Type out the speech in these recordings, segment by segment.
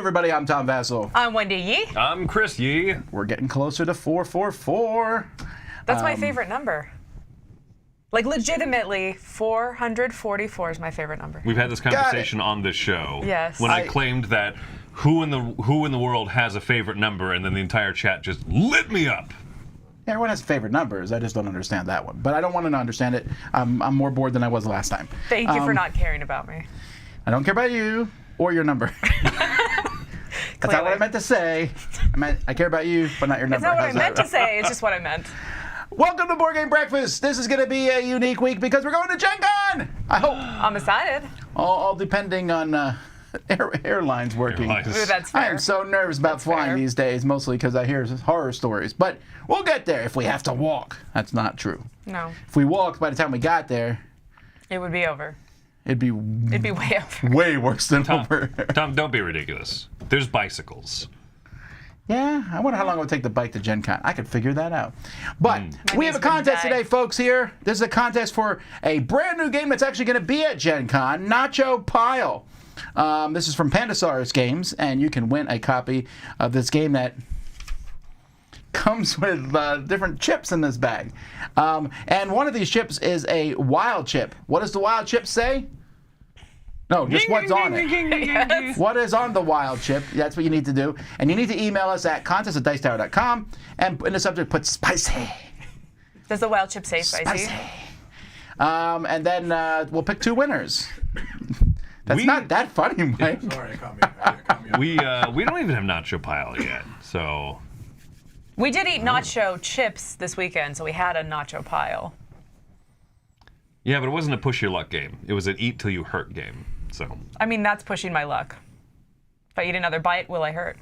everybody. I'm Tom Vassell. I'm Wendy Yee. I'm Chris Yee. We're getting closer to 444. That's my favorite number. Like, legitimately, 444 is my favorite number. We've had this conversation on this show. Yes. When I claimed that who in the world has a favorite number, and then the entire chat just lit me up. Yeah, everyone has favorite numbers. I just don't understand that one. But I don't want to understand it. I'm more bored than I was last time. Thank you for not caring about me. I don't care about you or your number. That's not what I meant to say. I care about you, but not your number. It's not what I meant to say. It's just what I meant. Welcome to Board Game Breakfast. This is going to be a unique week because we're going to Gen Con. I hope. I'm excited. All depending on airlines working. Ooh, that's fair. I am so nervous about flying these days, mostly because I hear horror stories. But we'll get there if we have to walk. That's not true. No. If we walked by the time we got there, it would be over. It'd be way over. Way worse than over. Tom, don't be ridiculous. There's bicycles. Yeah, I wonder how long it would take the bike to Gen Con. I could figure that out. But we have a contest today, folks, here. This is a contest for a brand new game that's actually going to be at Gen Con, Nacho Pile. This is from Pandasaurus Games, and you can win a copy of this game that comes with different chips in this bag. And one of these chips is a wild chip. What does the wild chip say? No, just what's on it. Yes. What is on the wild chip? That's what you need to do. And you need to email us at contest@dicetower.com and in the subject put spicy. Does the wild chip say spicy? And then we'll pick two winners. That's not that funny, Mike. Sorry, I caught me up. We don't even have Nacho Pile yet, so. We did eat nacho chips this weekend, so we had a nacho pile. Yeah, but it wasn't a push your luck game. It was an eat till you hurt game. So. I mean, that's pushing my luck. If I eat another bite, will I hurt?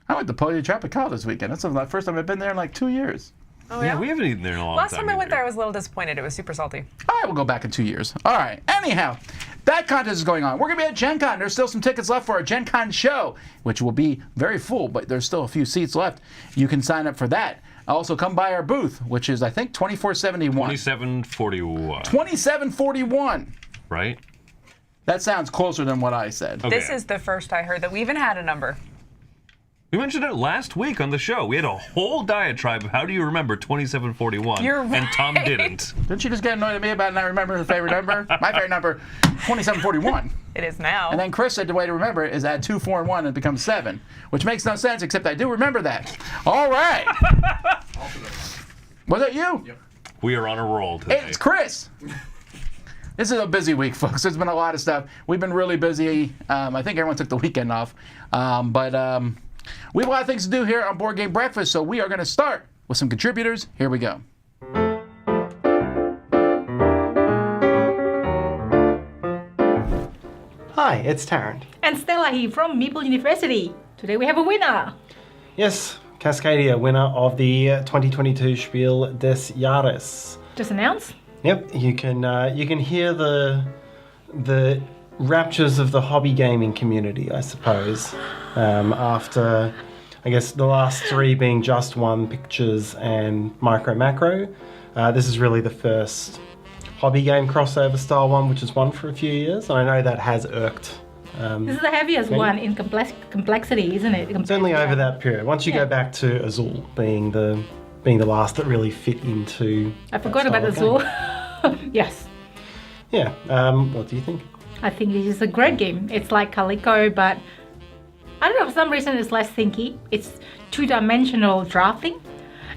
I went to Pueblo Tropical this weekend. That's the first time I've been there in like 2 years. Oh, Yeah, we haven't eaten there in a long time. Last time I went there, I was a little disappointed. It was super salty. All right, we'll go back in 2 years. All right. Anyhow, that contest is going on. We're going to be at Gen Con. There's still some tickets left for our Gen Con show, which will be very full, but there's still a few seats left. You can sign up for that. Also, come by our booth, which is, I think, 2471. 2741. 2741. Right? That sounds closer than what I said. Okay. This is the first I heard that we even had a number. We mentioned it last week on the show. We had a whole diatribe of how do you remember 2741, You're and Tom right. didn't. Didn't you just get annoyed at me about not remembering her favorite number? My favorite number, 2741. It is now. And then Chris said the way to remember it is add 2, 4, and 1 and it becomes 7, which makes no sense, except I do remember that. All right. Was that you? Yep. We are on a roll today. It's Chris. This is a busy week, folks. There's been a lot of stuff. We've been really busy. I think everyone took the weekend off. But we have a lot of things to do here on Board Game Breakfast, so we are going to start with some contributors. Here we go. Hi, it's Tarrant. And Stella here from Maple University. Today we have a winner. Yes, Cascadia, winner of the 2022 Spiel des Jahres. Just announced. Yep, you can hear the raptures of the hobby gaming community, I suppose, after, I guess, the last three being Just One, Pictures, and Micro Macro. This is really the first hobby game crossover style one, which has won for a few years, and I know that has irked. This is the heaviest one in complexity, isn't it? Certainly over that period. Once you go back to Azul being the last that really fit into. I forgot about Azul. Yes. Yeah. What do you think? I think it is a great game. It's like Calico, but I don't know, for some reason it's less thinky. It's two-dimensional drafting,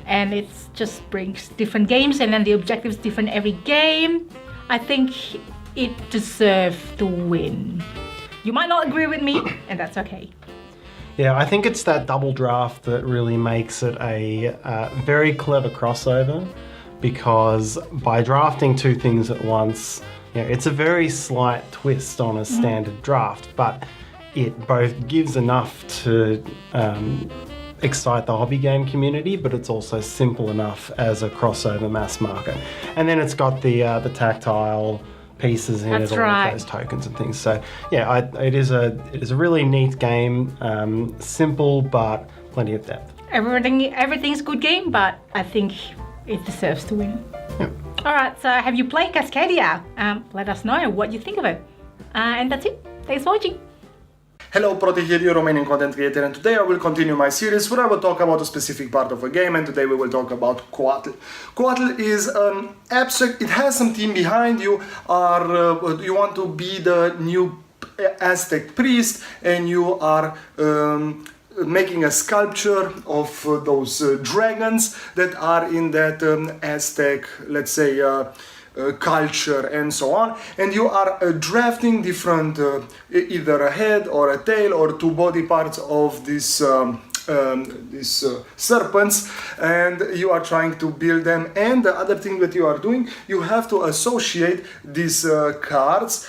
and it just brings different games, and then the objective is different every game. I think it deserves to win. You might not agree with me, and that's okay. Yeah, I think it's that double draft that really makes it a very clever crossover, because by drafting two things at once, it's a very slight twist on a standard draft, but it both gives enough to excite the hobby game community, but it's also simple enough as a crossover mass market. And then it's got the tactile pieces in That's it, all right. of those tokens and things. So yeah, it is a really neat game, simple but plenty of depth. Everything's a good game, but I think it deserves to win. Yeah. All right, so have you played Cascadia? Let us know what you think of it. And that's it. Thanks for watching. Hello, Prote here, your Romanian content creator, and today I will continue my series where I will talk about a specific part of a game, and today we will talk about Quattro. Quattro is an abstract, it has some theme behind you, you want to be the new Aztec priest, and you are making a sculpture of those dragons that are in that Aztec, let's say, culture and so on, and you are drafting different either a head or a tail or two body parts of these serpents, and you are trying to build them. And the other thing that you are doing, you have to associate these cards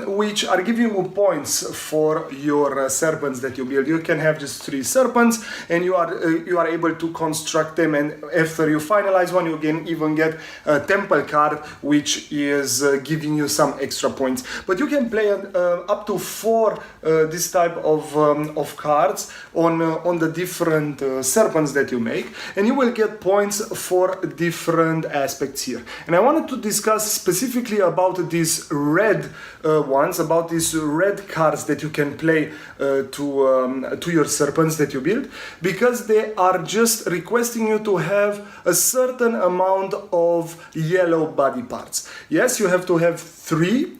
which are giving you points for your serpents that you build. You can have just 3 serpents, and you are able to construct them, and after you finalize one, you can even get a temple card which is giving you some extra points. But you can play up to 4 this type of cards on the different serpents that you make, and you will get points for different aspects here. And I wanted to discuss specifically about these red ones, about these red cards that you can play to your serpents that you build, because they are just requesting you to have a certain amount of yellow body parts. Yes, you have to have 3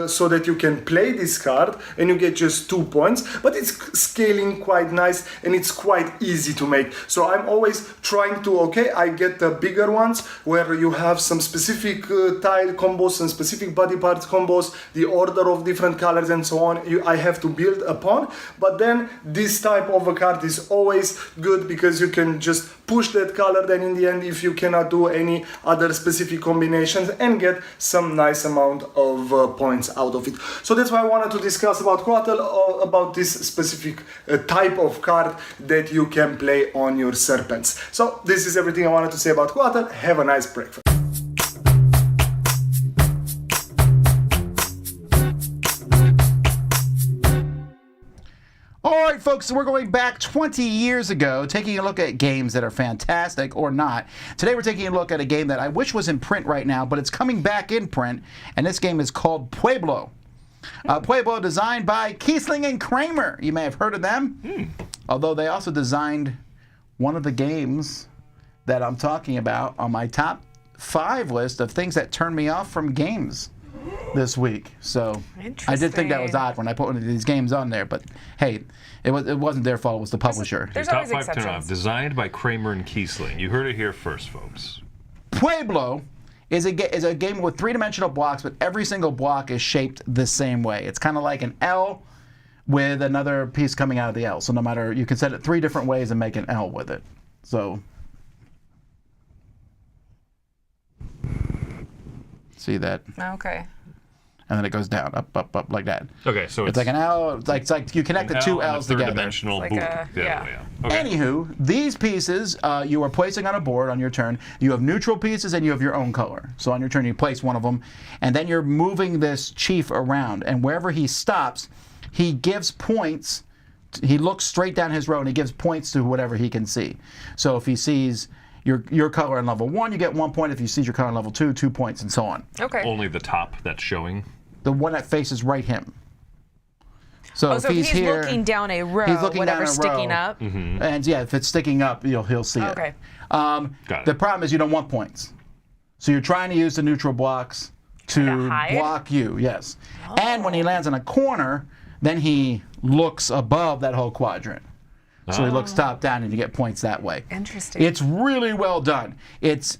so that you can play this card, and you get just 2 points, but it's scaling quite nice and it's quite easy to make. So I'm always trying to, okay, I get the bigger ones where you have some specific tile combos, some specific body parts combos, the order of different colors and so on, I have to build upon. But then this type of a card is always good because you can just push that color, then in the end, if you cannot do any other specific combinations, and get some nice amount of points out of it. So that's why I wanted to discuss about Quattro, about this specific type of card that you can play on your serpents. So this is everything I wanted to say about Quattro. Have a nice breakfast. All right, folks, so we're going back 20 years ago, taking a look at games that are fantastic or not. Today we're taking a look at a game that I wish was in print right now, but it's coming back in print, and this game is called Pueblo. Pueblo, designed by Kiesling and Kramer. You may have heard of them, although they also designed one of the games that I'm talking about on my top 5 list of things that turned me off from games this week. So I did think that was odd when I put one of these games on there, but hey, it wasn't their fault, it was the publisher. There's Top always 5 exceptions. turn-off, designed by Kramer and Kiesling. You heard it here first, folks. Pueblo is a game with 3-dimensional blocks, but every single block is shaped the same way. It's kind of like an L with another piece coming out of the L. So no matter, you can set it 3 different ways and make an L with it. So see that? Okay. And then it goes down, up like that. Okay, so It's like an L. It's like you connect the 2 L's together. Third-dimensional Like boop. a- yeah. Okay. Anywho, these pieces you are placing on a board on your turn. You have neutral pieces and you have your own color. So on your turn you place one of them, and then you're moving this chief around. And wherever he stops, he gives points. He looks straight down his row and he gives points to whatever he can see. So if he sees your color on level 1, you get 1 point. If he sees your color on level 2, 2 points, and so on. Okay. Only the top that's showing. The one that faces right him. So if so he's he's here, looking down a row, he's looking whatever's down a row. sticking up. And yeah, if it's sticking up, he'll see it. Okay. Got it. The problem is you don't want points. So you're trying to use the neutral blocks to hide? block you, yes. And when he lands in a corner, then he looks above that whole quadrant. So he looks top down and you get points that way. Interesting. It's really well done. It's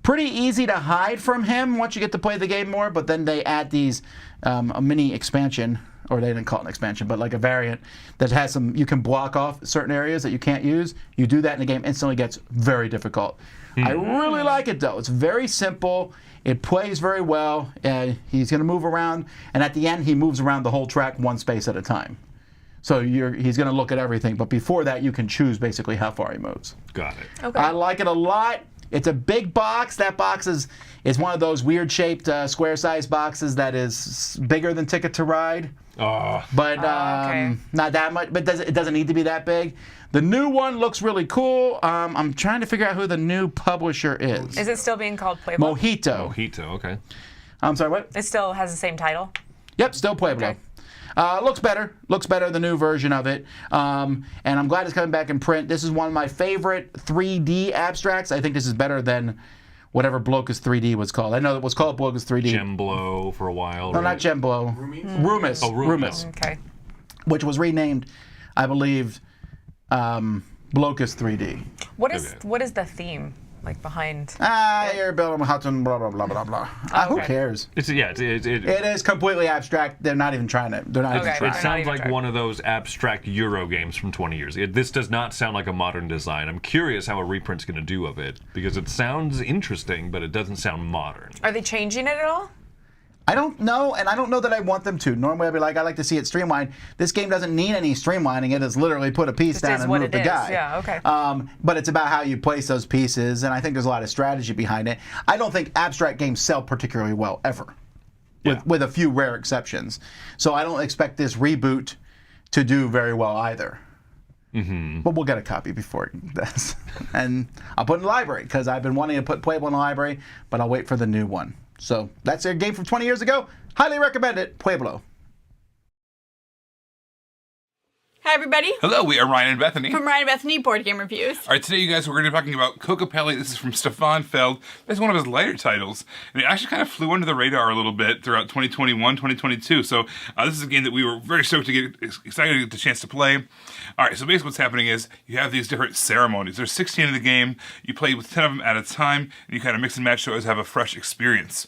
pretty easy to hide from him once you get to play the game more, but then they add these a mini expansion, or they didn't call it an expansion, but like a variant that has some, you can block off certain areas that you can't use. You do that and the game instantly gets very difficult. I really like it though. It's very simple. It plays very well. He's going to move around, and at the end he moves around the whole track 1 space at a time. So he's going to look at everything, but before that you can choose basically how far he moves. Got it. Okay. I like it a lot. It's a big box. That box is one of those weird-shaped square-sized boxes that is bigger than Ticket to Ride. Oh, But okay. not that much. But it doesn't need to be that big. The new one looks really cool. I'm trying to figure out who the new publisher is. Is it still being called Pueblo? Mojito. Mojito, okay. I'm sorry, what? It still has the same title? Yep, still Pueblo. Okay. Looks better. Looks better, the new version of it. And I'm glad it's coming back in print. This is one of my favorite 3D abstracts. I think this is better than whatever Blocus 3D was called. I know it was called Blocus 3D. Gemblo for a while. No, right? not Gemblo. Rumus. Oh, Rumus. Okay. Which was renamed, I believe, Blocus 3D. What is the theme like behind? You're building Hudson, blah, blah, blah, blah, blah. Who cares? It It is completely abstract. They're not even trying to. They're not even Okay. trying. It sounds like one of those abstract Euro games from 20 years. This does not sound like a modern design. I'm curious how a reprint's going to do of it, because it sounds interesting, but it doesn't sound modern. Are they changing it at all? I don't know, and I don't know that I want them to. Normally I'd be like, I like to see it streamlined. This game doesn't need any streamlining. It is literally put a piece down is and what move it the is. guy. Yeah, okay. But it's about how you place those pieces, and I think there's a lot of strategy behind it. I don't think abstract games sell particularly well, ever. With a few rare exceptions. So I don't expect this reboot to do very well either. But we'll get a copy before it does. And I'll put it in the library, because I've been wanting to put Pueblo in the library, but I'll wait for the new one. So that's their game from 20 years ago. Highly recommend it, Pueblo. Hi, everybody. Hello, we are Ryan and Bethany. From Ryan and Bethany Board Game Reviews. All right, today, you guys, we're going to be talking about Kokopelli. This is from Stefan Feld. This is one of his lighter titles, and it actually kind of flew under the radar a little bit throughout 2021, 2022. So this is a game that we were very stoked to get excited to get the chance to play. All right, so basically what's happening is you have these different ceremonies. There's 16 in the game. You play with 10 of them at a time, and you kind of mix and match so as have a fresh experience.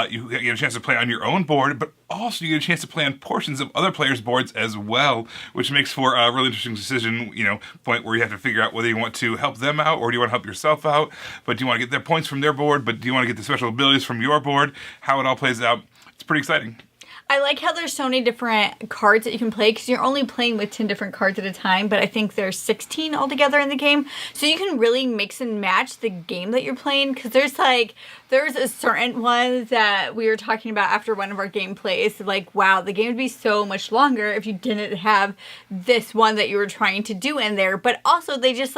You get a chance to play on your own board, but also you get a chance to play on portions of other players' boards as well, which makes for a really interesting decision, point where you have to figure out whether you want to help them out or do you want to help yourself out. But do you want to get their points from their board, but do you want to get the special abilities from your board? How it all plays out. It's pretty exciting. I like how there's so many different cards that you can play, because you're only playing with 10 different cards at a time, but I think there's 16 altogether in the game. So you can really mix and match the game that you're playing, because there's a certain one that we were talking about after one of our gameplays, like, wow, the game would be so much longer if you didn't have this one that you were trying to do in there. But also they just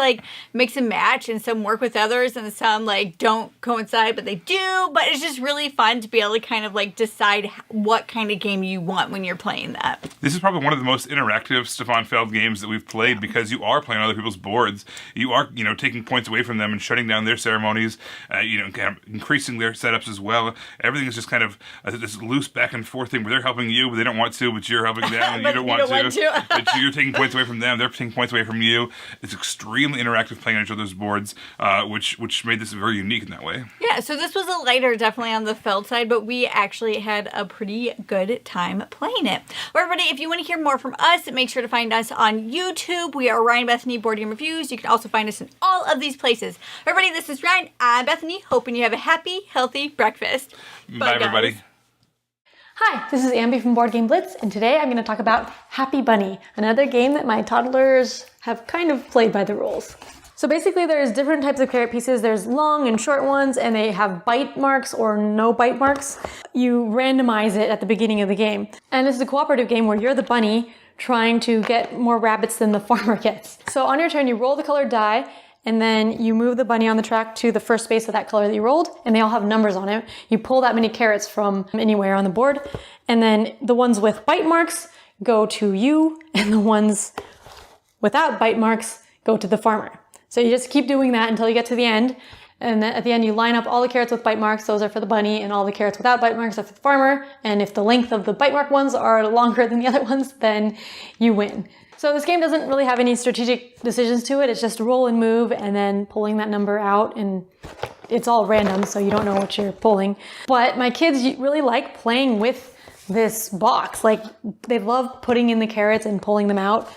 mix and match, and some work with others and some don't coincide, but they do. But it's just really fun to be able to kind of decide what kind of game you want when you're playing that. This is probably one of the most interactive Stefan Feld games that we've played, because you are playing on other people's boards. You are, taking points away from them and shutting down their ceremonies, kind of increasing their setups as well. Everything is just kind of this loose back and forth thing where they're helping you, but they don't want to, but you're helping them, and you don't want to. But you're taking points away from them, they're taking points away from you. It's extremely interactive playing on each other's boards, which made this very unique in that way. Yeah, so this was a lighter, definitely on the Feld side, but we actually had a pretty good time playing it. Well, everybody, if you want to hear more from us, make sure to find us on YouTube. We are Ryan Bethany Board Game Reviews. You can also find us in all of these places. Everybody, this is Ryan. I'm Bethany. Hoping you have a happy, healthy breakfast. Bye, everybody. Hi, this is Ambi from Board Game Blitz, and today I'm going to talk about Happy Bunny, another game that my toddlers have kind of played by the rules. So basically there's different types of carrot pieces. There's long and short ones, and they have bite marks or no bite marks. You randomize it at the beginning of the game. And this is a cooperative game where you're the bunny trying to get more rabbits than the farmer gets. So on your turn, you roll the colored die, and then you move the bunny on the track to the first space of that color that you rolled, and they all have numbers on it. You pull that many carrots from anywhere on the board, and then the ones with bite marks go to you, and the ones without bite marks go to the farmer. So you just keep doing that until you get to the end, and then at the end you line up all the carrots with bite marks, those are for the bunny, and all the carrots without bite marks are for the farmer, and if the length of the bite mark ones are longer than the other ones, then you win. So this game doesn't really have any strategic decisions to it. It's just roll and move and then pulling that number out, and it's all random, so you don't know what you're pulling. But my kids really like playing with this box. They love putting in the carrots and pulling them out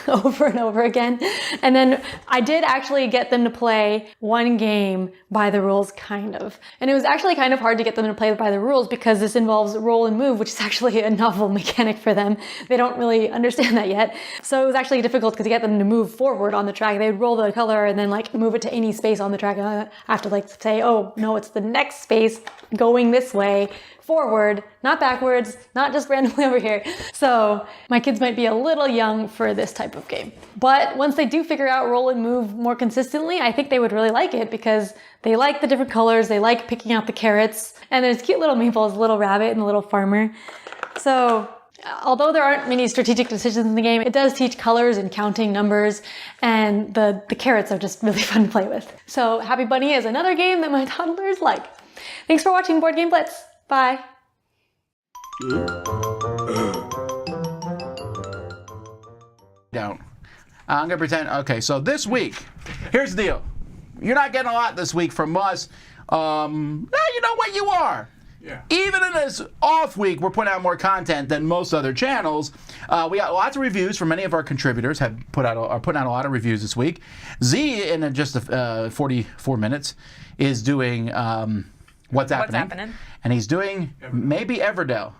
over and over again. And then I did actually get them to play one game by the rules, kind of. And it was actually kind of hard to get them to play by the rules because this involves roll and move, which is actually a novel mechanic for them. They don't really understand that yet. So it was actually difficult to get them to move forward on the track. They would roll the color and then move it to any space on the track. I have to say, oh no, it's the next space going this way, forward, not backwards, not just randomly over here. So my kids might be a little young for this type of game. But once they do figure out roll and move more consistently, I think they would really like it because they like the different colors, they like picking out the carrots, and there's cute little Maples, little rabbit and the little farmer. So although there aren't many strategic decisions in the game, it does teach colors and counting numbers, and the carrots are just really fun to play with. So Happy Bunny is another game that my toddlers like. Thanks for watching Board Game Blitz. Bye. Don't. I'm gonna pretend. Okay, so this week, here's the deal. You're not getting a lot this week from us. You know what? You are. Yeah. Even in this off week, we're putting out more content than most other channels. We got lots of reviews from many of our contributors. Are putting out a lot of reviews this week. Z, in just 44 minutes, is doing What's Happening, and he's doing maybe Everdell.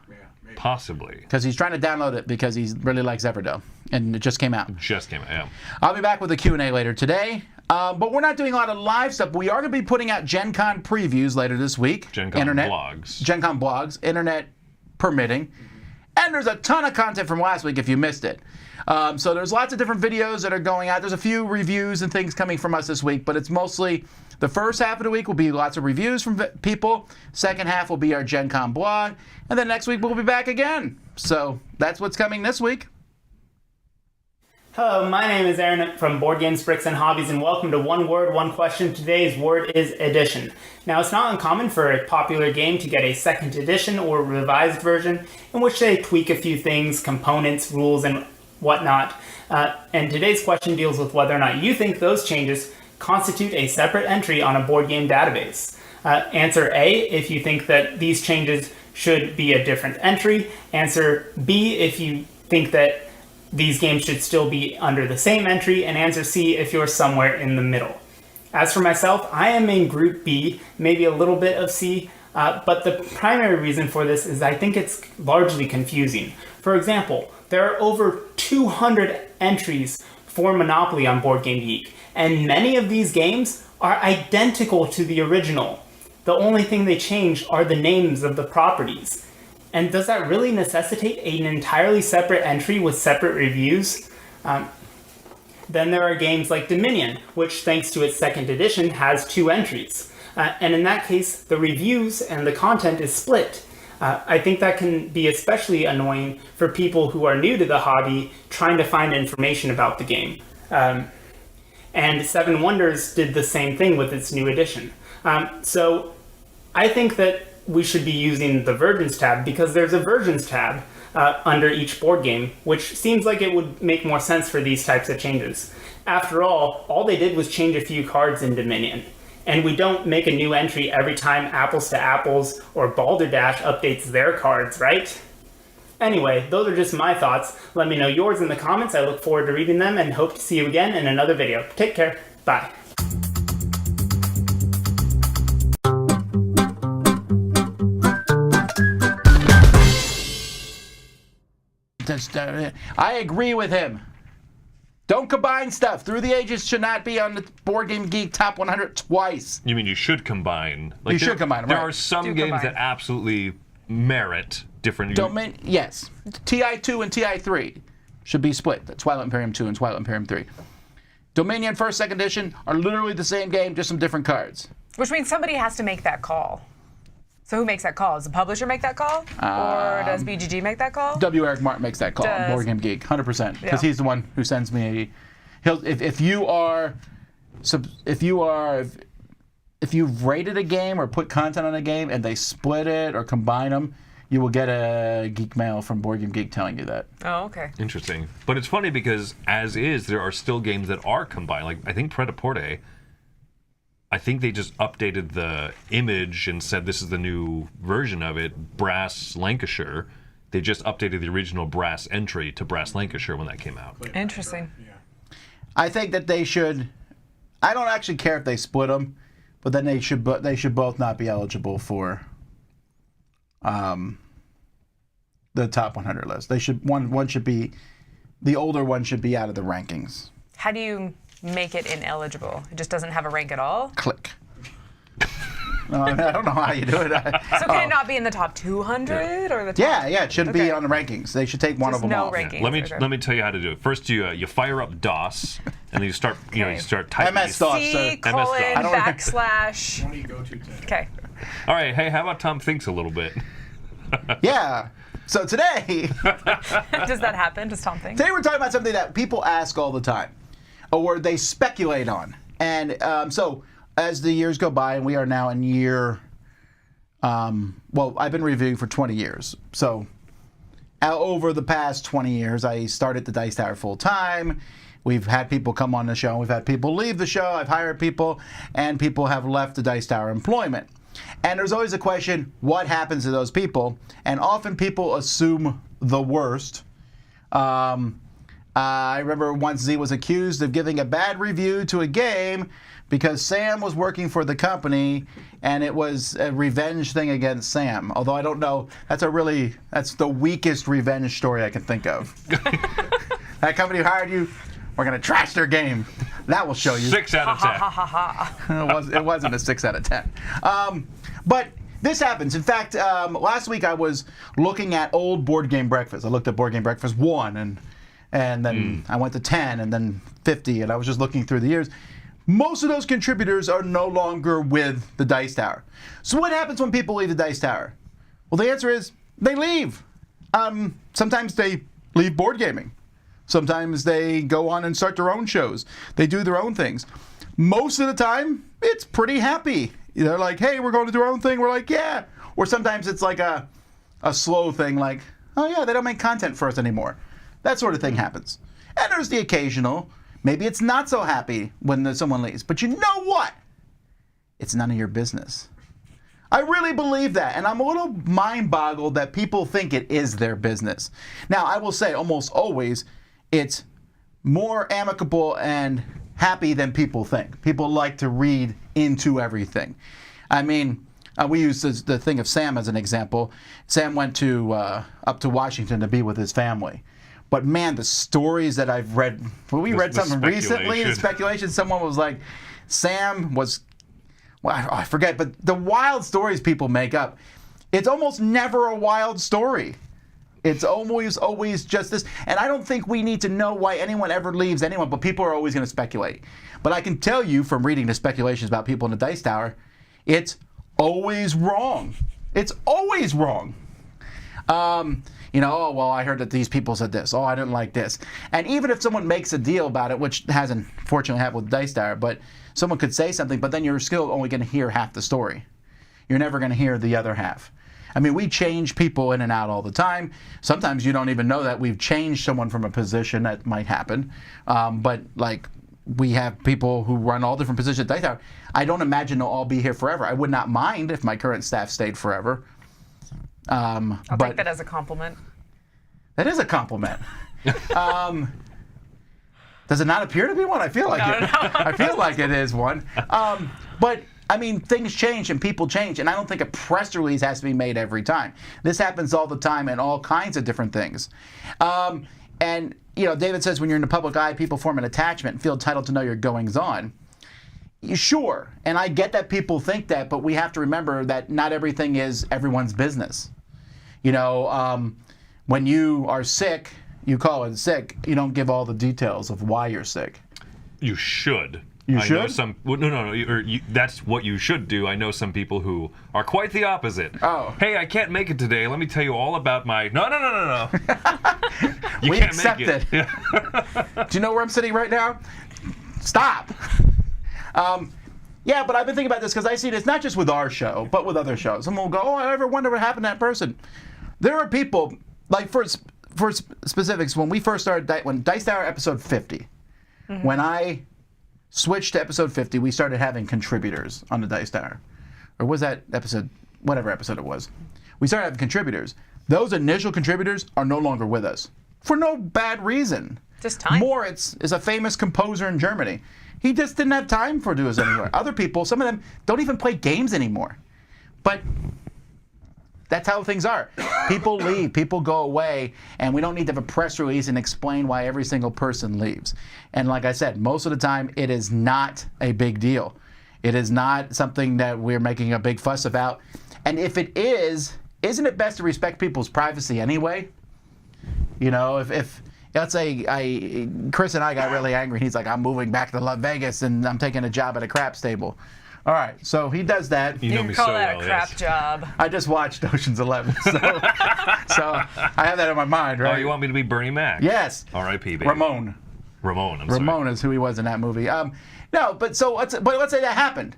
Possibly. Because he's trying to download it because he really likes Everdell. And it just came out. Yeah. I'll be back with a Q&A later today. But we're not doing a lot of live stuff. We are going to be putting out Gen Con previews later this week. Gen Con blogs, internet permitting. And there's a ton of content from last week if you missed it. So there's lots of different videos that are going out. There's a few reviews and things coming from us this week, but it's mostly the first half of the week will be lots of reviews from people. Second half will be our Gen Con blog. And then next week we'll be back again. So that's what's coming this week. Hello, my name is Aaron from Board Games, Bricks, and Hobbies, and welcome to One Word, One Question. Today's word is edition. Now, it's not uncommon for a popular game to get a second edition or revised version in which they tweak a few things, components, rules, and whatnot. And today's question deals with whether or not you think those changes constitute a separate entry on a board game database. Answer A, if you think that these changes should be a different entry. Answer B, if you think that these games should still be under the same entry. And answer C, if you're somewhere in the middle. As for myself, I am in Group B, maybe a little bit of C, but the primary reason for this is I think it's largely confusing. For example, there are over 200 entries for Monopoly on Board Game Geek, and many of these games are identical to the original. The only thing they changed are the names of the properties. And does that really necessitate an entirely separate entry with separate reviews? Then there are games like Dominion, which thanks to its second edition has 2 entries. And in that case, the reviews and the content is split. I think that can be especially annoying for people who are new to the hobby trying to find information about the game. And Seven Wonders did the same thing with its new edition. So I think that we should be using the versions tab because there's a versions tab under each board game, which seems like it would make more sense for these types of changes. After all they did was change a few cards in Dominion. And we don't make a new entry every time Apples to Apples or Balderdash updates their cards, right? Anyway, those are just my thoughts. Let me know yours in the comments. I look forward to reading them and hope to see you again in another video. Take care. Bye. I agree with him. Don't combine stuff. Through the Ages should not be on the Board Game Geek Top 100 twice. You mean you should combine? You should combine them, There right. are some games that absolutely merit different... Yes. TI2 and TI3 should be split. Twilight Imperium 2 and Twilight Imperium 3. Dominion 1st, 2nd edition are literally the same game, just some different cards. Which means somebody has to make that call. So who makes that call? Does the publisher make that call? Or does BGG make that call? W. Eric Martin makes that call on Board Game Geek, 100%. Because he's the one who sends me if you've rated a game or put content on a game and they split it or combine them, you will get a geek mail from Board Game Geek telling you that. Oh, okay. Interesting. But it's funny because as is, there are still games that are combined. Like I think Pret-a-Porter, I think they just updated the image and said this is the new version of it, Brass Lancashire. They just updated the original Brass entry to Brass Lancashire when that came out. Interesting. I think that they should. I don't actually care if they split them, but then they should both not be eligible for the top 100 list. They should one should be the older one should be out of the rankings. How do you make it ineligible? It just doesn't have a rank at all? Click. No, I don't know how you do it. So can it not be in the top 200 or the top? Yeah, it should be on the rankings. They should take one of them off. Rankings. Let me tell you how to do it. First, you fire up DOS, and then you start you start typing. MS-DOS. C:/ backslash. What do you go to today? Okay. All right. Hey, how about Tom thinks a little bit? Yeah. So today, Does that happen? Does Tom think? today we're talking about something that people ask all the time, or they speculate on. And so as the years go by, and we are now in year, well, I've been reviewing for 20 years. So over the past 20 years, I started the Dice Tower full time. We've had people come on the show. We've had people leave the show. I've hired people, and people have left the Dice Tower employment. And there's always a question, what happens to those people? And often people assume the worst. I remember once Z was accused of giving a bad review to a game because Sam was working for the company, and it was a revenge thing against Sam. Although I don't know, that's the weakest revenge story I can think of. That company hired you, we're going to trash their game. That will show you. 6 out of 10. It wasn't a 6 out of 10. But this happens. In fact, last week I was looking at old Board Game Breakfast. I looked at Board Game Breakfast 1, and then I went to 10, and then 50, and I was just looking through the years. Most of those contributors are no longer with the Dice Tower. So what happens when people leave the Dice Tower? Well, the answer is they leave. Sometimes they leave board gaming. Sometimes they go on and start their own shows. They do their own things. Most of the time, it's pretty happy. They're like, hey, we're going to do our own thing. We're like, yeah. Or sometimes it's like a slow thing like, oh, yeah, they don't make content for us anymore. That sort of thing happens. And there's the occasional, maybe it's not so happy when someone leaves. But you know what? It's none of your business. I really believe that, and I'm a little mind-boggled that people think it is their business. Now, I will say almost always it's more amicable and happy than people think. People like to read into everything. I mean, we use the thing of Sam as an example. Sam went up to Washington to be with his family. But man, the stories that I've read, we read something recently, the speculation, someone was like, Sam was, well, I forget, but the wild stories people make up, it's almost never a wild story. It's always just this. And I don't think we need to know why anyone ever leaves anyone, but people are always going to speculate. But I can tell you from reading the speculations about people in the Dice Tower, it's always wrong. It's always wrong. Oh, well, I heard that these people said this. Oh, I didn't like this. And even if someone makes a deal about it, which hasn't fortunately happened with Dice Tower, but someone could say something, but then you're still only going to hear half the story. You're never going to hear the other half. I mean, we change people in and out all the time. Sometimes you don't even know that we've changed someone from a position. That might happen. But like, we have people who run all different positions at Dice Tower. I don't imagine they'll all be here forever. I would not mind if my current staff stayed forever. I'll take that as a compliment. That is a compliment. Does it not appear to be one? I feel like it. I feel like it is one. But I mean, things change and people change, and I don't think a press release has to be made every time. This happens all the time in all kinds of different things. And David says when you're in the public eye, people form an attachment and feel entitled to know your goings-on. Sure, and I get that people think that, but we have to remember that not everything is everyone's business. When you are sick, you call it sick. You don't give all the details of why you're sick. You should. You should? I know some. Well, no. That's what you should do. I know some people who are quite the opposite. Oh. Hey, I can't make it today. Let me tell you all about my. No. You we can't accept make it. Do you know where I'm sitting right now? Stop. Yeah, but I've been thinking about this because I see this not just with our show, but with other shows. Someone will go, oh, I ever wonder what happened to that person. There are people, like for specifics, when we first started, when Dice Tower episode 50, when I switched to episode 50, we started having contributors on the Dice Tower. Or was that episode, whatever episode it was. We started having contributors. Those initial contributors are no longer with us for no bad reason. Just time. Moritz is a famous composer in Germany. He just didn't have time for do us anymore. Other people, some of them don't even play games anymore. But that's how things are. People leave, people go away, and we don't need to have a press release and explain why every single person leaves. And like I said, most of the time, it is not a big deal. It is not something that we're making a big fuss about. And if it is, isn't it best to respect people's privacy anyway? If let's say Chris and I got really angry, and he's like, I'm moving back to Las Vegas, and I'm taking a job at a craps table. All right, so he does that. You know can me call so that well, a crap yes. job. I just watched Ocean's 11, so I have that in my mind, right? Oh, you want me to be Bernie Mac? Yes. R.I.P. baby. Ramon. I'm Ramon is who he was in that movie. No, but let's say that happened.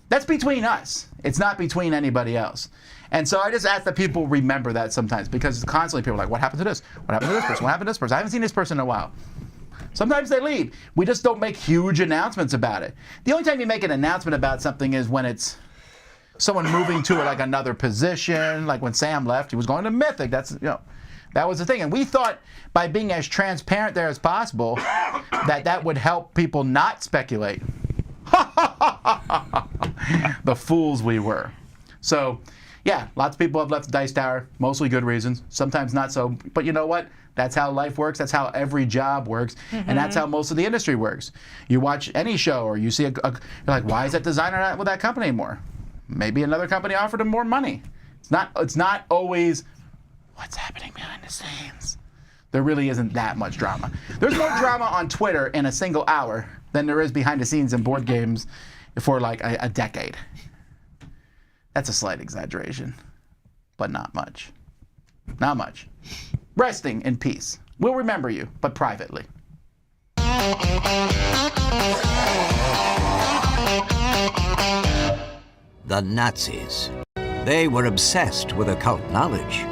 That's between us. It's not between anybody else. And so I just ask that people remember that sometimes, because constantly people are like, what happened to this? What happened to this person? What happened to this person? I haven't seen this person in a while. Sometimes they leave. We just don't make huge announcements about it. The only time you make an announcement about something is when it's someone moving to like another position, like when Sam left, he was going to Mythic. That was the thing. And we thought by being as transparent there as possible that would help people not speculate. The fools we were. So, yeah, lots of people have left the Dice Tower, mostly good reasons, sometimes not so. But you know what? That's how life works. That's how every job works. And that's how most of the industry works. You watch any show or you see you're like, why is that designer not with that company anymore? Maybe another company offered him more money. It's not always what's happening behind the scenes. There really isn't that much drama. There's more drama on Twitter in a single hour than there is behind the scenes in board games for like a decade. That's a slight exaggeration, but not much. Not much. Resting in peace. We'll remember you, but privately. The Nazis. They were obsessed with occult knowledge.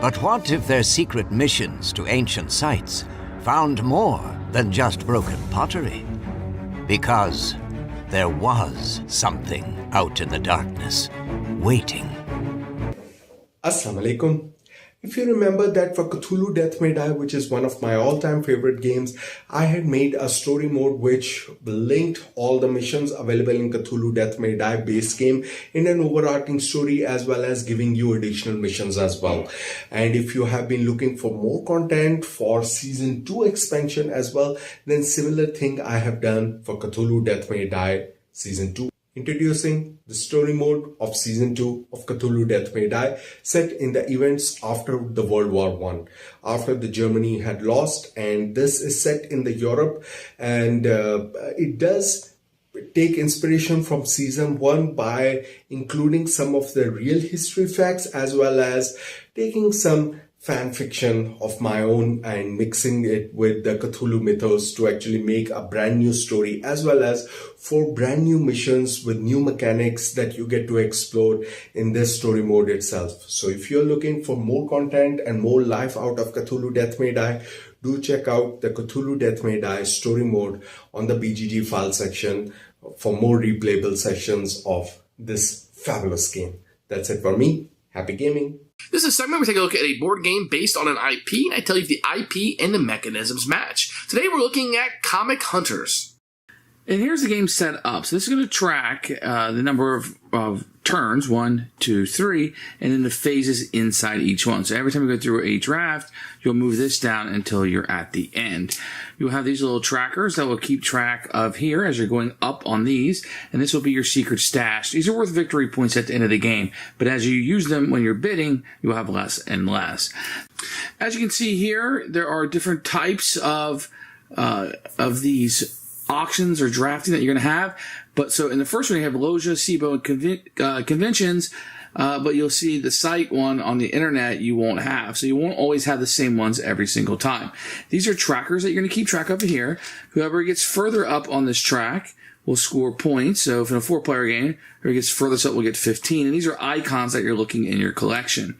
But what if their secret missions to ancient sites found more than just broken pottery? Because there was something out in the darkness, waiting. Assalamu alaikum. If you remember that for Cthulhu Death May Die, which is one of my all-time favorite games, I had made a story mode which linked all the missions available in Cthulhu Death May Die base game in an overarching story, as well as giving you additional missions as well. And if you have been looking for more content for Season 2 expansion as well, then similar thing I have done for Cthulhu Death May Die Season 2. Introducing the story mode of Season 2 of Cthulhu Death May Die, set in the events after the World War I, after the Germany had lost, and this is set in the Europe, and it does take inspiration from Season 1 by including some of the real history facts, as well as taking some fan fiction of my own and mixing it with the Cthulhu mythos to actually make a brand new story, as well as 4 brand new missions with new mechanics that you get to explore in this story mode itself. So if you're looking for more content and more life out of Cthulhu Death May Die, do check out the Cthulhu Death May Die story mode on the BGG file section for more replayable sessions of this fabulous game. That's it for me. Happy gaming. This is a segment where we take a look at a board game based on an IP, and I tell you if the IP and the mechanisms match. Today we're looking at Comic Hunters. And here's the game set up. So this is going to track the number of turns, 1, 2, 3, and then the phases inside each one. So every time you go through a draft, you'll move this down until you're at the end. You'll have these little trackers that will keep track of here as you're going up on these, and this will be your secret stash. These are worth victory points at the end of the game, but as you use them when you're bidding, you'll have less and less. As you can see here, there are different types of these auctions or drafting that you're going to have. But so in the first one, you have Loja, SIBO, and conventions. But you'll see the site one on the internet you won't have. So you won't always have the same ones every single time. These are trackers that you're going to keep track of here. Whoever gets further up on this track will score points. So if in a 4-player game, whoever gets furthest up will get 15. And these are icons that you're looking in your collection.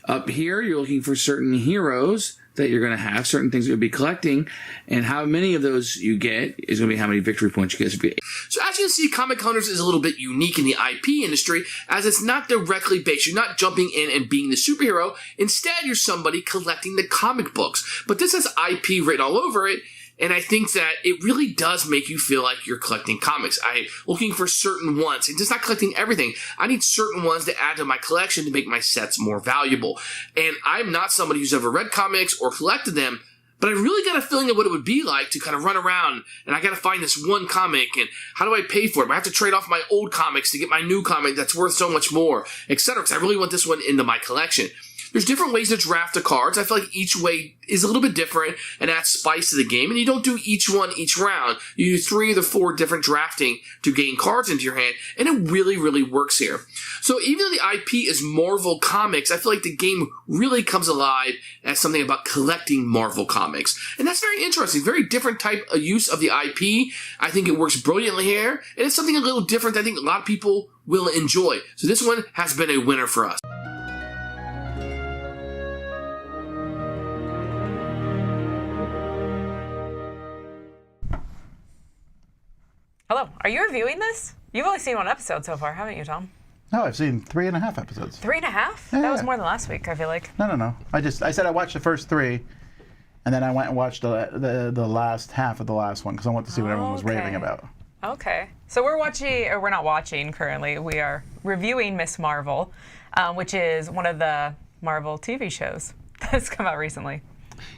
Up here, you're looking for certain heroes that you're going to have, certain things you'll be collecting, and how many of those you get is going to be how many victory points you get. So as you can see, Comic Hunters is a little bit unique in the IP industry, as it's not directly based. You're not jumping in and being the superhero. Instead, you're somebody collecting the comic books. But this has IP written all over it, and I think that it really does make you feel like you're collecting comics. I'm looking for certain ones, and just not collecting everything. I need certain ones to add to my collection to make my sets more valuable. And I'm not somebody who's ever read comics or collected them, but I really got a feeling of what it would be like to kind of run around, and I got to find this one comic, and how do I pay for it? I have to trade off my old comics to get my new comic that's worth so much more, etc., because I really want this one into my collection. There's different ways to draft the cards. I feel like each way is a little bit different and adds spice to the game. And you don't do each one each round. You do 3 or 4 different drafting to gain cards into your hand. And it really, really works here. So even though the IP is Marvel Comics, I feel like the game really comes alive as something about collecting Marvel Comics. And that's very interesting. Very different type of use of the IP. I think it works brilliantly here. And it's something a little different that I think a lot of people will enjoy. So this one has been a winner for us. Hello, are you reviewing this? You've only seen 1 episode so far, haven't you, Tom? No, I've seen 3.5 episodes. 3.5? Yeah. That was more than last week, I feel like. No. I said I watched the first 3, and then I went and watched the last half of the last one because I wanted to see what everyone was raving about. Okay. So we're not watching currently. We are reviewing Miss Marvel, which is one of the Marvel TV shows that's come out recently.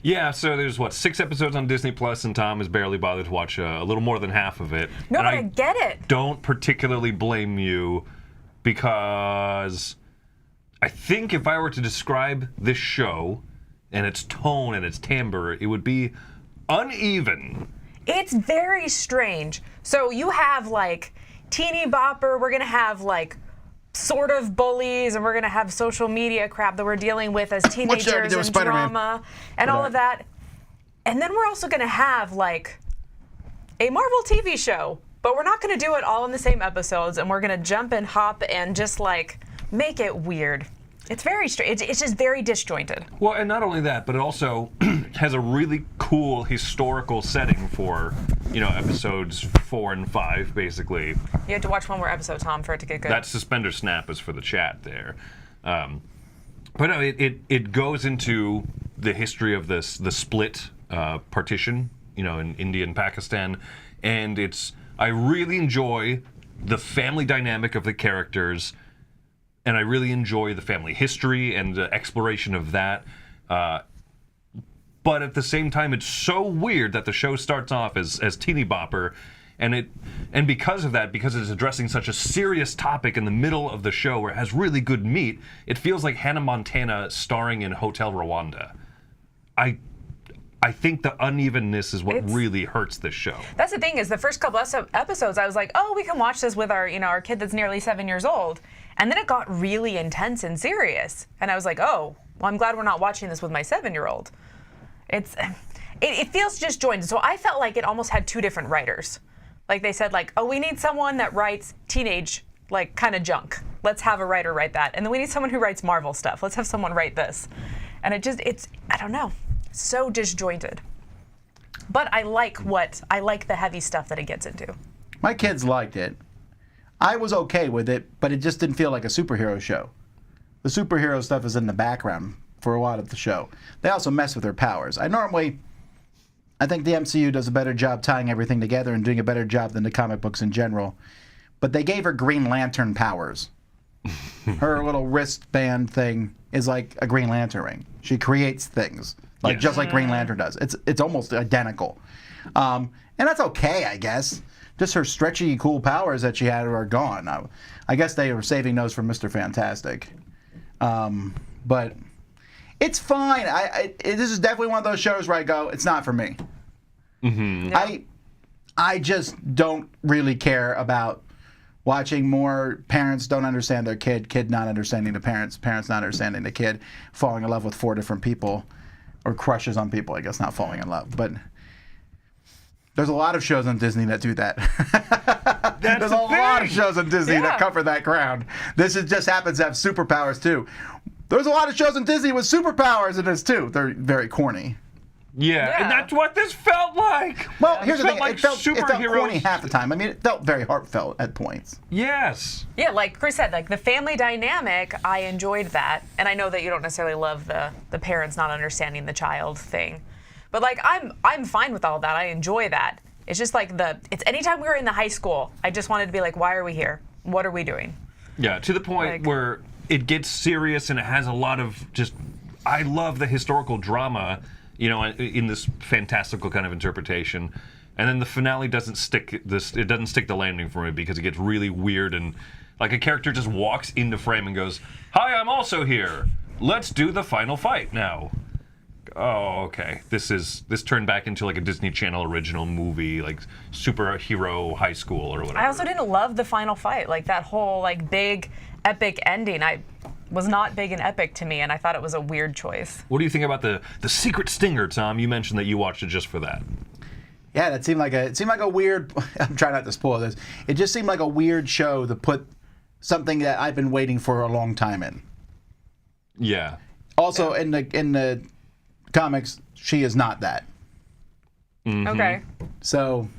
Yeah, so there's 6 episodes on Disney Plus, and Tom has barely bothered to watch a little more than half of it. No, and but I get it. Don't particularly blame you because I think if I were to describe this show and its tone and its timbre, it would be uneven. It's very strange. So you have teeny bopper, we're gonna have sort of bullies, and we're gonna have social media crap that we're dealing with as teenagers and drama and all of that. And then we're also gonna have a Marvel TV show, but we're not gonna do it all in the same episodes, and we're gonna jump and hop and just make it weird. It's very strange. It's just very disjointed. Well, and not only that, but it also has a really cool historical setting for, episodes 4 and 5, basically. You have to watch one more episode, Tom, for it to get good. That suspender snap is for the chat there. But no, it goes into the history of the split partition, in India and Pakistan, and I really enjoy the family dynamic of the characters. And I really enjoy the family history and the exploration of that. But at the same time, it's so weird that the show starts off as teeny bopper, and because of that, because it's addressing such a serious topic in the middle of the show where it has really good meat, it feels like Hannah Montana starring in Hotel Rwanda. I think the unevenness is what really hurts this show. That's the thing, is the first couple episodes, I was like, oh, we can watch this with our kid that's nearly 7 years old. And then it got really intense and serious. And I was like, oh, well, I'm glad we're not watching this with my 7-year-old. It feels disjointed. So I felt like it almost had 2 different writers. They said oh, we need someone that writes teenage, kind of junk. Let's have a writer write that. And then we need someone who writes Marvel stuff. Let's have someone write this. And I don't know, so disjointed. But I like the heavy stuff that it gets into. My kids liked it. I was okay with it, but it just didn't feel like a superhero show. The superhero stuff is in the background for a lot of the show. They also mess with their powers. I think the MCU does a better job tying everything together and doing a better job than the comic books in general. But they gave her Green Lantern powers. Her little wristband thing is like a Green Lantern ring. She creates things, just like Green Lantern does. It's almost identical. And that's okay, I guess. Just her stretchy, cool powers that she had are gone. I guess they were saving those for Mr. Fantastic. But it's fine. This is definitely one of those shows where I go, it's not for me. Mm-hmm. Yeah. I just don't really care about watching more parents don't understand their kid not understanding the parents not understanding the kid, falling in love with 4 different people, or crushes on people, I guess, not falling in love. But there's a lot of shows on Disney that do that. There's a lot of shows on Disney that cover that ground. This just happens to have superpowers, too. There's a lot of shows on Disney with superpowers in this, too. They're very corny. Yeah, and that's what this felt like. Well, here's the thing. It felt corny half the time. I mean, it felt very heartfelt at points. Yes. Yeah, like Chris said, the family dynamic, I enjoyed that. And I know that you don't necessarily love the parents not understanding the child thing. But I'm fine with all that. I enjoy that. It's just it's anytime we were in the high school, I just wanted to be like, why are we here? What are we doing? Yeah, to the point where it gets serious and it has a lot of I love the historical drama, in this fantastical kind of interpretation. And then the finale doesn't stick the landing for me because it gets really weird and a character just walks into frame and goes, "Hi, I'm also here." let's do the final fight now. Oh, okay. This turned back into like a Disney Channel original movie, like superhero high school or whatever. I also didn't love the final fight, like that whole like big epic ending. I was not big and epic to me, and I thought it was a weird choice. What do you think about the secret stinger, Tom? You mentioned that you watched it just for that. Yeah, it seemed like a weird. I'm trying not to spoil this. It just seemed like a weird show to put something that I've been waiting for a long time in. Yeah. Also, in the comics, she is not that. Mm-hmm. Okay. So,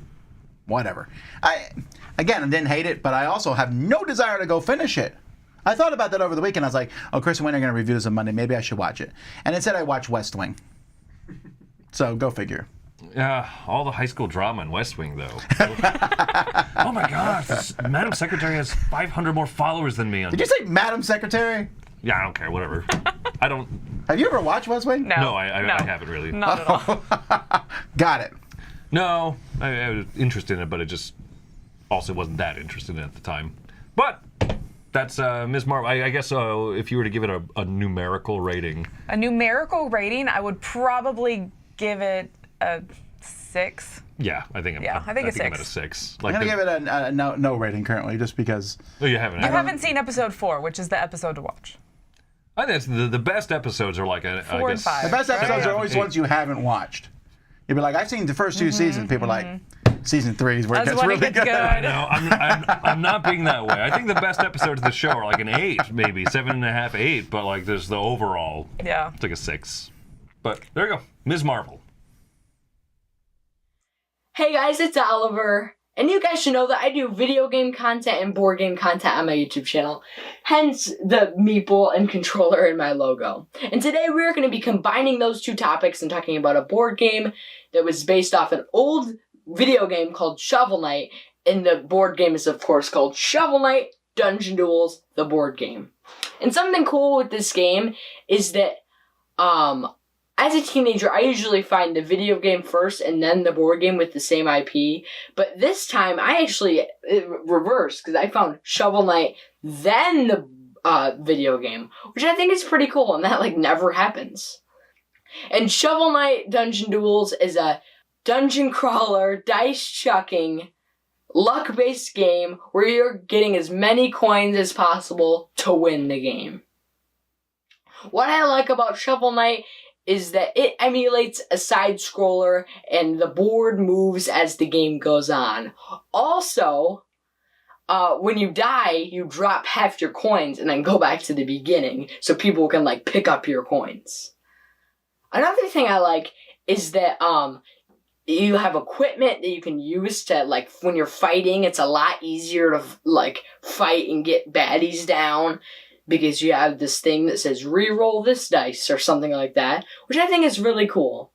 whatever. I didn't hate it, but I also have no desire to go finish it. I thought about that over the weekend. I was like, oh, Chris and Wayne are going to review this on Monday. Maybe I should watch it. And instead, I watched West Wing. So, go figure. Yeah, all the high school drama in West Wing, though. Oh my gosh, Madam Secretary has 500 more followers than me. Did you say Madam Secretary? Yeah, I don't care, whatever. I don't... Have you ever watched West Wing? No, I haven't really. Not at all. Got it. No, I was interested in it, but it just also wasn't that interested in it at the time. But that's Ms. Marvel. I guess if you were to give it a numerical rating. A numerical rating, I would probably give it a 6. Yeah, I think I think a 6. I'm at a 6. I'm going to give it a no rating currently, just because. Oh, you haven't. You haven't seen episode 4, which is the episode to watch. I think the best episodes are like 4 and 5. The best episodes are always ones you haven't watched. You'd be like, I've seen the first 2 seasons. People are like, season 3 is where it gets really good. No, I'm not being that way. I think the best episodes of the show are like an 8, maybe 7.5, 8. But like, there's the overall. Yeah. It's like a 6. But there you go, Ms. Marvel. Hey guys, it's Oliver. And you guys should know that I do video game content and board game content on my YouTube channel. Hence the meeple and controller in my logo. And today we're going to be combining those 2 topics and talking about a board game that was based off an old video game called Shovel Knight. And the board game is of course called Shovel Knight Dungeon Duels, the board game. And something cool with this game is that, as a teenager, I usually find the video game first and then the board game with the same IP. But this time, I actually reversed, because I found Shovel Knight, then the video game, which I think is pretty cool, and that, like, never happens. And Shovel Knight Dungeon Duels is a dungeon crawler, dice-chucking, luck-based game where you're getting as many coins as possible to win the game. What I like about Shovel Knight is that it emulates a side-scroller and the board moves as the game goes on. Also, when you die, you drop half your coins and then go back to the beginning so people can, like, pick up your coins. Another thing I like is that, you have equipment that you can use to, like, when you're fighting, it's a lot easier to, like, fight and get baddies down, because you have this thing that says re-roll this dice or something like that, which I think is really cool.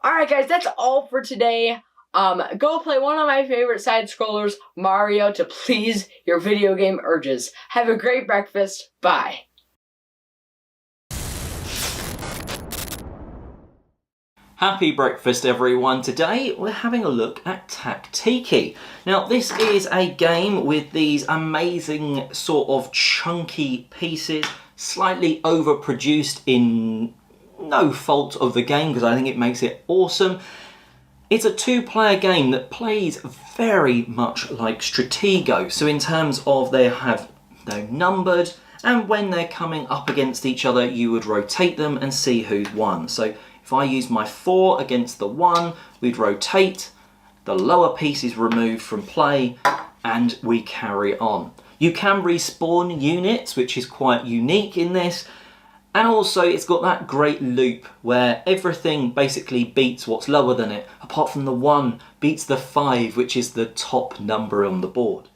Alright guys, that's all for today. Go play one of my favorite side-scrollers, Mario, to please your video game urges. Have a great breakfast. Bye. Happy breakfast everyone. Today we're having a look at Taktiki. Now this is a game with these amazing sort of chunky pieces, slightly overproduced in no fault of the game because I think it makes it awesome. It's a 2-player game that plays very much like Stratego. So in terms of they're numbered, and when they're coming up against each other you would rotate them and see who's won. So if I use my 4 against the 1, we'd rotate, the lower piece is removed from play, and we carry on. You can respawn units, which is quite unique in this, and also it's got that great loop where everything basically beats what's lower than it, apart from the 1 beats the 5, which is the top number on the board.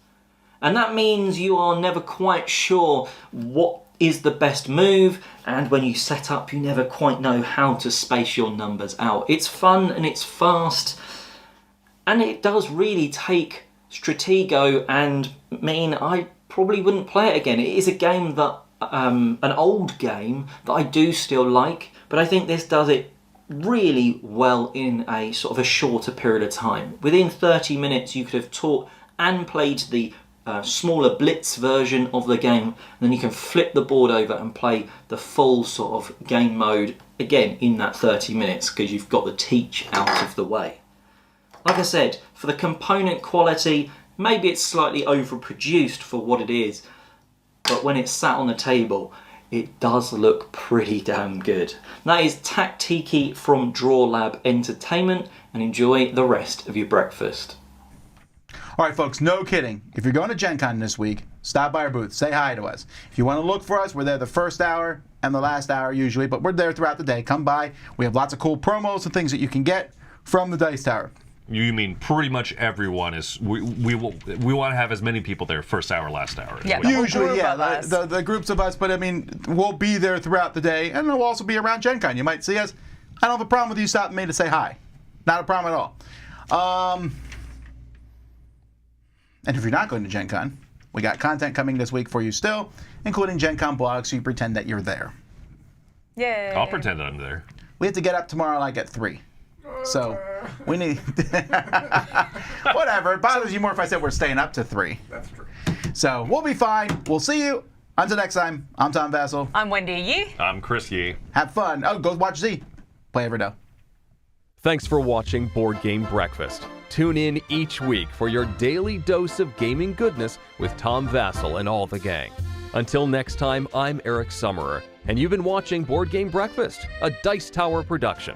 And that means you are never quite sure what is the best move, and when you set up you never quite know how to space your numbers out. It's fun and it's fast, and it does really take Stratego and mean I probably wouldn't play it again. It is a game that, an old game that I do still like, but I think this does it really well in a sort of a shorter period of time. Within 30 minutes you could have taught and played the smaller blitz version of the game, and then you can flip the board over and play the full sort of game mode again in that 30 minutes because you've got the teach out of the way. Like I said, for the component quality, maybe it's slightly overproduced for what it is, but when it's sat on the table, it does look pretty damn good. That is Taktiki from Draw Lab Entertainment, and enjoy the rest of your breakfast. All right, folks, no kidding. If you're going to Gen Con this week, stop by our booth. Say hi to us. If you want to look for us, we're there the first hour and the last hour usually, but we're there throughout the day. Come by. We have lots of cool promos and things that you can get from the Dice Tower. You mean pretty much everyone is? We want to have as many people there first hour, last hour. Yeah, usually, yeah, the groups of us. But I mean, we'll be there throughout the day, and we'll also be around Gen Con. You might see us. I don't have a problem with you stopping me to say hi. Not a problem at all. And if you're not going to Gen Con, we got content coming this week for you still, including Gen Con blogs, so you pretend that you're there. Yay! I'll pretend that I'm there. We have to get up tomorrow like at 3. So we need whatever. It bothers you more if I said we're staying up to 3. That's true. So we'll be fine. We'll see you. Until next time, I'm Tom Vassell. I'm Wendy Yee. I'm Chris Yee. Have fun. Oh, go watch Z. Play Everdo. Thanks for watching Board Game Breakfast. Tune in each week for your daily dose of gaming goodness with Tom Vassell and all the gang. Until next time, I'm Eric Summerer, and you've been watching Board Game Breakfast, a Dice Tower production.